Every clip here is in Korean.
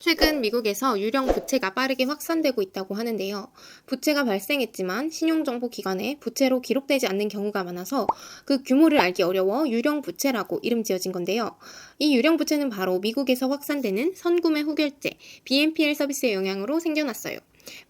최근 미국에서 유령 부채가 빠르게 확산되고 있다고 하는데요. 부채가 발생했지만 신용정보기관에 부채로 기록되지 않는 경우가 많아서 그 규모를 알기 어려워 유령 부채라고 이름 지어진 건데요. 이 유령 부채는 바로 미국에서 확산되는 선구매 후결제 BNPL 서비스의 영향으로 생겨났어요.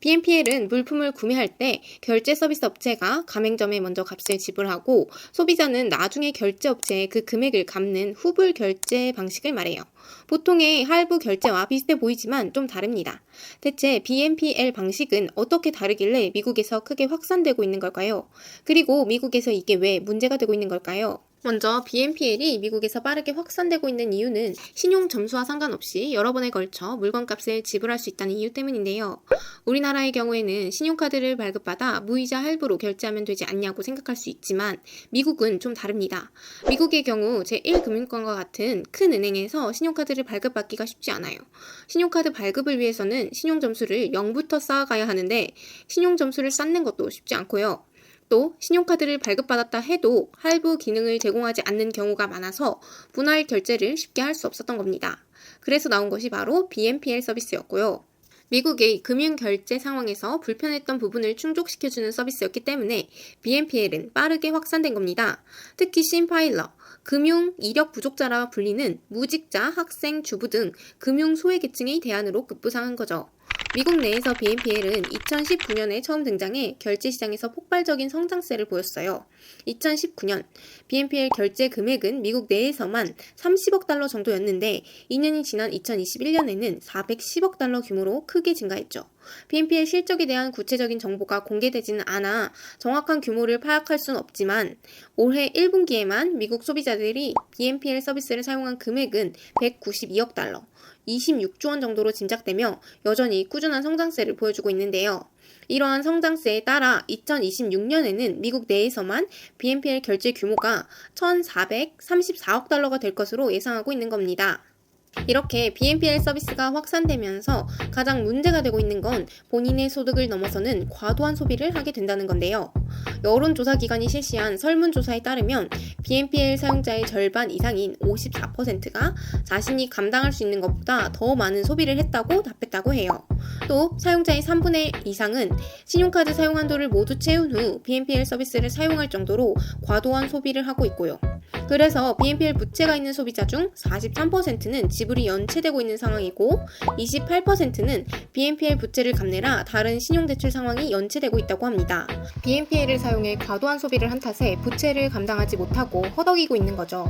BNPL은 물품을 구매할 때 결제 서비스 업체가 가맹점에 먼저 값을 지불하고 소비자는 나중에 결제 업체에 그 금액을 갚는 후불 결제 방식을 말해요. 보통의 할부 결제와 비슷해 보이지만 좀 다릅니다. 대체 BNPL 방식은 어떻게 다르길래 미국에서 크게 확산되고 있는 걸까요? 그리고 미국에서 이게 왜 문제가 되고 있는 걸까요? 먼저 BNPL이 미국에서 빠르게 확산되고 있는 이유는 신용 점수와 상관없이 여러 번에 걸쳐 물건값을 지불할 수 있다는 이유 때문인데요. 우리나라의 경우에는 신용카드를 발급받아 무이자 할부로 결제하면 되지 않냐고 생각할 수 있지만 미국은 좀 다릅니다. 미국의 경우 제1금융권과 같은 큰 은행에서 신용카드를 발급받기가 쉽지 않아요. 신용카드 발급을 위해서는 신용점수를 0부터 쌓아가야 하는데 신용점수를 쌓는 것도 쉽지 않고요. 또 신용카드를 발급받았다 해도 할부 기능을 제공하지 않는 경우가 많아서 분할 결제를 쉽게 할 수 없었던 겁니다. 그래서 나온 것이 바로 BNPL 서비스였고요. 미국의 금융결제 상황에서 불편했던 부분을 충족시켜주는 서비스였기 때문에 BNPL은 빠르게 확산된 겁니다. 특히 심파일러, 금융 이력 부족자라 불리는 무직자, 학생, 주부 등 금융 소외계층의 대안으로 급부상한 거죠. 미국 내에서 BNPL은 2019년에 처음 등장해 결제 시장에서 폭발적인 성장세를 보였어요. 2019년 BNPL 결제 금액은 미국 내에서만 30억 달러 정도였는데 2년이 지난 2021년에는 410억 달러 규모로 크게 증가했죠. BNPL 실적에 대한 구체적인 정보가 공개되지는 않아 정확한 규모를 파악할 수는 없지만 올해 1분기에만 미국 소비자들이 BNPL 서비스를 사용한 금액은 192억 달러, 26조 원 정도로 짐작되며 여전히 꾸준한 성장세를 보여주고 있는데요. 이러한 성장세에 따라 2026년에는 미국 내에서만 BNPL 결제 규모가 1,434억 달러가 될 것으로 예상하고 있는 겁니다. 이렇게 BNPL 서비스가 확산되면서 가장 문제가 되고 있는 건 본인의 소득을 넘어서는 과도한 소비를 하게 된다는 건데요. 여론조사기관이 실시한 설문조사에 따르면 BNPL 사용자의 절반 이상인 54%가 자신이 감당할 수 있는 것보다 더 많은 소비를 했다고 답했다고 해요. 또 사용자의 3분의 이상은 신용카드 사용 한도를 모두 채운 후 BNPL 서비스를 사용할 정도로 과도한 소비를 하고 있고요. 그래서 BNPL 부채가 있는 소비자 중 43%는 지불이 연체되고 있는 상황이고 28%는 BNPL 부채를 갚느라 다른 신용대출 상황이 연체되고 있다고 합니다. BNPL을 사용해 과도한 소비를 한 탓에 부채를 감당하지 못하고 허덕이고 있는 거죠.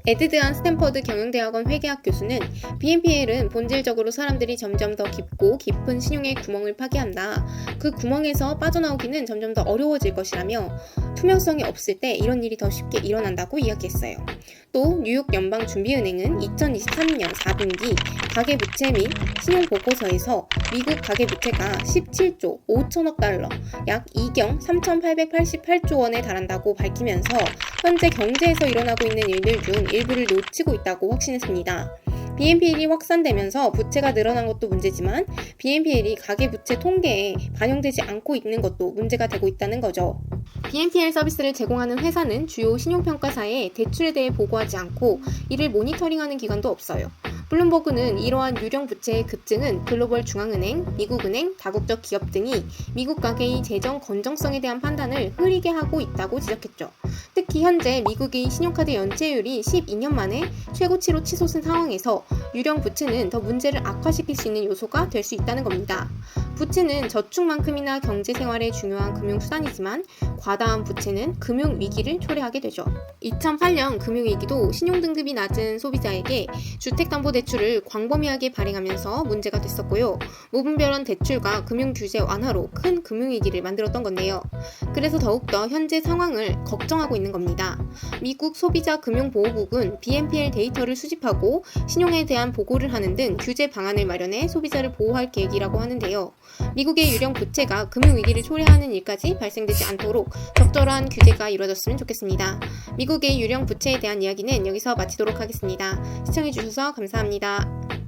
에드드한 스탠퍼드 경영대학원 회계학 교수는 BNPL은 본질적으로 사람들이 점점 더 깊고 깊은 신용의 구멍을 파괴한다. 그 구멍에서 빠져나오기는 점점 더 어려워질 것이라며 투명성이 없을 때 이런 일이 더 쉽게 일어난다고 이야기했어요. 또 뉴욕 연방준비은행은 2023년 4분기 가계부채 및 신용보고서에서 미국 가계부채가 17조 5천억 달러, 약 2경 3,888조 원에 달한다고 밝히면서 현재 경제에서 일어나고 있는 일들 중 일부를 놓치고 있다고 확신했습니다. BNPL이 확산되면서 부채가 늘어난 것도 문제지만 BNPL이 가계부채 통계에 반영되지 않고 있는 것도 문제가 되고 있다는 거죠. BNPL 서비스를 제공하는 회사는 주요 신용평가사에 대출에 대해 보고하지 않고 이를 모니터링하는 기관도 없어요. 블룸버그는 이러한 유령 부채의 급증은 글로벌 중앙은행, 미국은행, 다국적 기업 등이 미국 가계의 재정 건전성에 대한 판단을 흐리게 하고 있다고 지적했죠. 특히 현재 미국의 신용카드 연체율이 12년 만에 최고치로 치솟은 상황에서 유령 부채는 더 문제를 악화시킬 수 있는 요소가 될 수 있다는 겁니다. 부채는 저축만큼이나 경제생활에 중요한 금융수단이지만 과다한 부채는 금융위기를 초래하게 되죠. 2008년 금융위기도 신용등급이 낮은 소비자에게 주택담보대출을 광범위하게 발행하면서 문제가 됐었고요. 무분별한 대출과 금융규제 완화로 큰 금융위기를 만들었던 건데요. 그래서 더욱더 현재 상황을 걱정하고 있는 겁니다. 미국 소비자금융보호국은 BNPL 데이터를 수집하고 신용에 대한 보고를 하는 등 규제 방안을 마련해 소비자를 보호할 계획이라고 하는데요. 미국의 유령 부채가 금융위기를 초래하는 일까지 발생되지 않도록 적절한 규제가 이루어졌으면 좋겠습니다. 미국의 유령 부채에 대한 이야기는 여기서 마치도록 하겠습니다. 시청해주셔서 감사합니다.